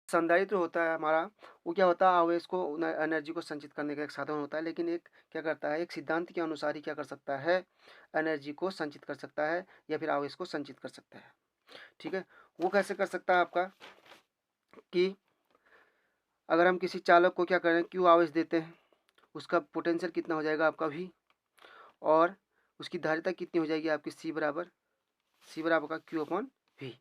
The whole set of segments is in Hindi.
संधारित्र होता है हमारा, वो क्या होता है, आवेश को एनर्जी को संचित करने का एक साधन होता है, लेकिन एक क्या करता है, एक सिद्धांत के अनुसार ही क्या कर सकता है, एनर्जी को संचित कर सकता है या फिर आवेश को संचित कर सकता है। ठीक है, वो कैसे कर सकता है आपका, कि अगर हम किसी चालक को क्या करें, क्यू आवेश देते हैं, उसका पोटेंशियल कितना हो जाएगा आपका भी, और उसकी धारिता कितनी हो जाएगी आपकी, सी बराबर का क्यू अपॉन वी।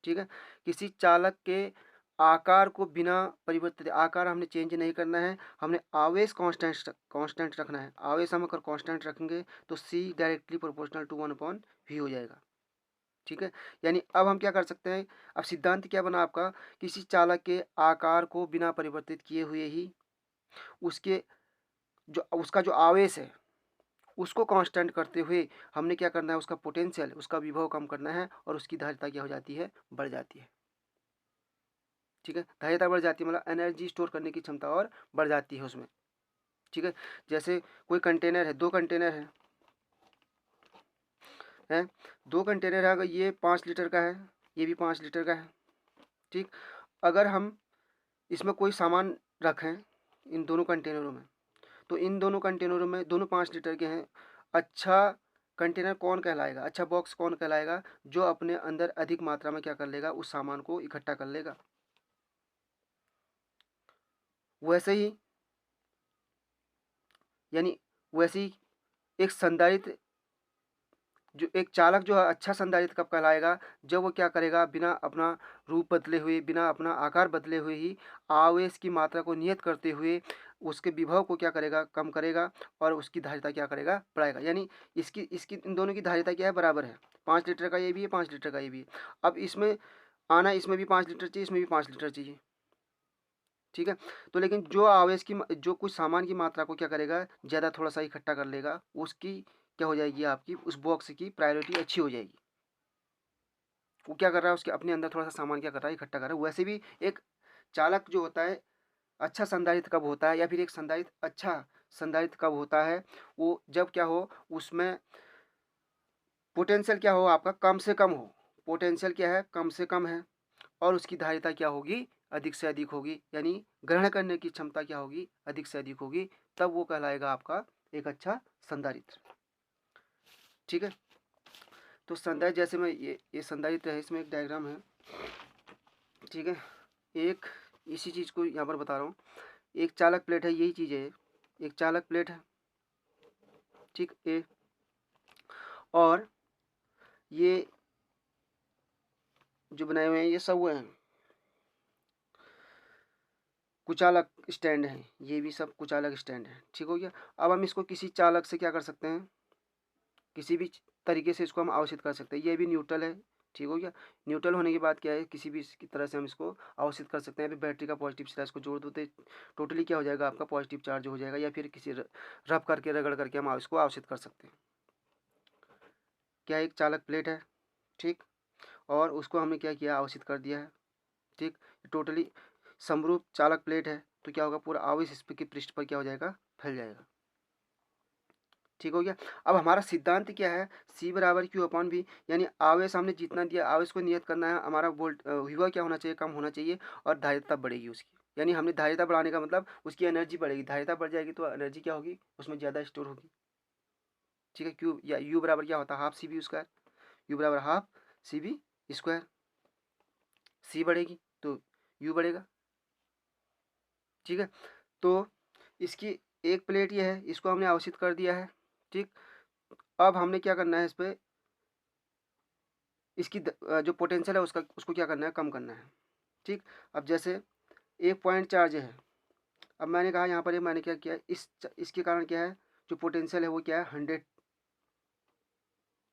ठीक है, किसी चालक के आकार को बिना परिवर्तित, आकार हमने चेंज नहीं करना है, हमने आवेश कांस्टेंट रखना है। आवेश हम अगर कांस्टेंट रखेंगे तो see directly proportional to 1/v हो जाएगा। ठीक है, यानी अब हम क्या कर सकते हैं, अब सिद्धांत क्या बना आपका, किसी चालक के आकार को बिना परिवर्तित किए हुए ही उसके जो उसका जो आवेश है उसको कांस्टेंट करते हुए हमने क्या करना है, उसका पोटेंशियल, उसका विभव कम करना है, और उसकी धारिता क्या हो जाती है, बढ़ जाती है। ठीक है, धारिता बढ़ जाती है, मतलब एनर्जी स्टोर करने की क्षमता और बढ़ जाती है उसमें। ठीक है, जैसे कोई कंटेनर है, 2 कंटेनर है 2 कंटेनर है, अगर ये 5 लीटर का है, ये भी 5 लीटर का है। ठीक, अगर हम इसमें कोई सामान रखें इन दोनों कंटेनरों में, तो इन दोनों कंटेनरों में दोनों 5 लीटर के हैं, अच्छा कंटेनर कौन कहलाएगा, अच्छा बॉक्स कौन कहलाएगा, जो अपने अंदर अधिक मात्रा में क्या कर लेगा, उस सामान को इकट्ठा कर लेगा। वैसे ही यानी वैसे ही एक संधारित्र, जो एक चालक जो है, अच्छा संधारित्र कब कहलाएगा, जब वो क्या करेगा, बिना अपना रूप बदले हुए, बिना अपना आकार बदले हुए ही आवेश की मात्रा को नियत करते हुए उसके विभव को क्या करेगा, कम करेगा, और उसकी धारिता क्या करेगा, बढ़ाएगा। यानी इसकी इसकी इन दोनों की धारिता क्या है, बराबर है। 5 लीटर का ये भी है, 5 लीटर का ये भी है। अब इसमें आना, इसमें भी 5 लीटर चाहिए, इसमें भी 5 लीटर चाहिए। ठीक है, तो लेकिन जो आवेश की जो कुछ सामान की मात्रा को क्या करेगा, ज़्यादा थोड़ा सा इकट्ठा कर लेगा, उसकी क्या हो जाएगी, आपकी उस बॉक्स की प्रायोरिटी अच्छी हो जाएगी। वो क्या कर रहा है, उसके अपने अंदर थोड़ा सा सामान क्या कर रहा है, इकट्ठा कर रहा है। वैसे भी एक चालक जो होता है, अच्छा संधारित्र कब होता है, या फिर एक संधारित्र अच्छा संधारित्र कब होता है, वो जब क्या हो, उसमें पोटेंशियल क्या हो आपका, कम से कम हो। पोटेंशियल क्या है, कम से कम है, और उसकी धारिता क्या होगी, अधिक से अधिक होगी, यानी ग्रहण करने की क्षमता क्या होगी, अधिक से अधिक होगी, तब वो कहलाएगा आपका एक अच्छा संधारित्र। ठीक है, तो संधारित्र, जैसे मैं ये संधारित्र है, इसमें एक डायग्राम है। ठीक है, एक इसी चीज़ को यहाँ पर बता रहा हूँ, एक चालक प्लेट है, यही चीज़ है, एक चालक प्लेट है। ठीक, ए, और ये जो बनाए हुए हैं ये सब वो हैं, कुचालक स्टैंड है, ये भी सब कुचालक स्टैंड है। ठीक हो गया, अब हम इसको किसी चालक से क्या कर सकते हैं, किसी भी तरीके से इसको हम अवसित कर सकते हैं। ये भी न्यूट्रल है। ठीक हो गया, न्यूट्रल होने के बाद क्या है, किसी भी तरह से हम इसको अवसित कर सकते हैं। अभी बैटरी का पॉजिटिव सिरा इसको जोड़ दो तो टोटली क्या हो जाएगा, आपका पॉजिटिव चार्ज हो जाएगा, या फिर किसी रब करके, रगड़ करके हम इसको अवसित कर सकते हैं। क्या एक चालक प्लेट है, ठीक, और उसको हमने क्या किया, अवसित कर दिया है। ठीक, टोटली समरूप चालक प्लेट है, तो क्या होगा, पूरा आवेश इस की पृष्ठ पर क्या हो जाएगा, फैल जाएगा। ठीक हो गया, अब हमारा सिद्धांत क्या है, सी बराबर क्यू अपॉन वी, यानी आवेश हमने जितना दिया, आवेश को नियत करना है, हमारा वोल्ट विभव क्या होना चाहिए, कम होना चाहिए, और धारिता बढ़ेगी उसकी। यानी हमने धारिता बढ़ाने का मतलब उसकी एनर्जी बढ़ेगी, धारिता बढ़ जाएगी तो एनर्जी क्या होगी, उसमें ज़्यादा स्टोर होगी। ठीक है, क्यू या यू बराबर क्या होता है, half C B square, U बराबर half C B square. C बढ़ेगी तो यू बढ़ेगा। ठीक है, तो इसकी एक प्लेट ये है, इसको हमने अवसित कर दिया है। ठीक, अब हमने क्या करना है, इस पर इसकी जो पोटेंशियल है उसको क्या करना है, कम करना है। ठीक, अब जैसे एक पॉइंट चार्ज है, अब मैंने कहा यहाँ पर मैंने क्या किया, इसके कारण क्या है, जो पोटेंशियल है वो क्या है, 100।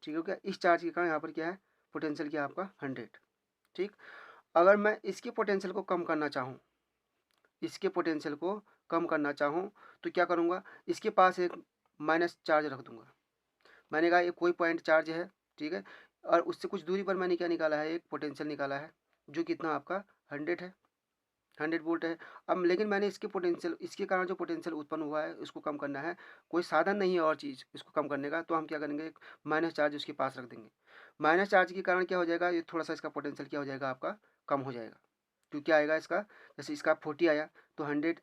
ठीक है क्या, इस चार्ज के कारण यहाँ पर क्या है, पोटेंशियल क्या है आपका 100। ठीक, अगर मैं इसकी पोटेंशियल को कम करना चाहूँ, इसके पोटेंशियल को कम करना चाहूँ, तो क्या करूँगा, इसके पास एक माइनस चार्ज रख दूँगा। मैंने कहा ये कोई पॉइंट चार्ज है, ठीक है, और उससे कुछ दूरी पर मैंने क्या निकाला है, एक पोटेंशियल निकाला है, जो कितना आपका 100 है, 100 वोल्ट है। अब लेकिन मैंने इसके पोटेंशियल, इसके कारण जो पोटेंशियल उत्पन्न हुआ है उसको कम करना है, कोई साधन नहीं है और चीज़ इसको कम करने का, तो हम क्या करेंगे, एक माइनस चार्ज उसके पास रख देंगे। माइनस चार्ज के कारण क्या हो जाएगा, ये थोड़ा सा इसका पोटेंशियल क्या हो जाएगा आपका, कम हो जाएगा। क्यों क्या आएगा इसका, जैसे इसका 40 आया तो 100,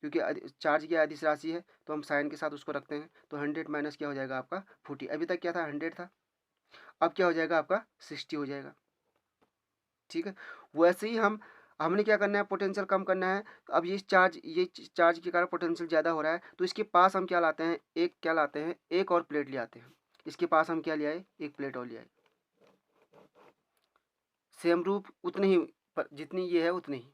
क्योंकि चार्ज की अदिश राशि है तो हम साइन के साथ उसको रखते हैं, तो 100 माइनस क्या हो जाएगा आपका 40। अभी तक क्या था 100 था, अब क्या हो जाएगा आपका 60 हो जाएगा। ठीक है, वैसे ही हमने क्या करना है, पोटेंशियल कम करना है। तो अब ये चार्ज के कारण पोटेंशियल ज़्यादा हो रहा है, तो इसके पास हम क्या लाते हैं, एक और प्लेट ले आते हैं। इसके पास हम क्या ले आए, एक प्लेट और ले आए। सेम रूप उतने ही जितनी ये है उतने ही।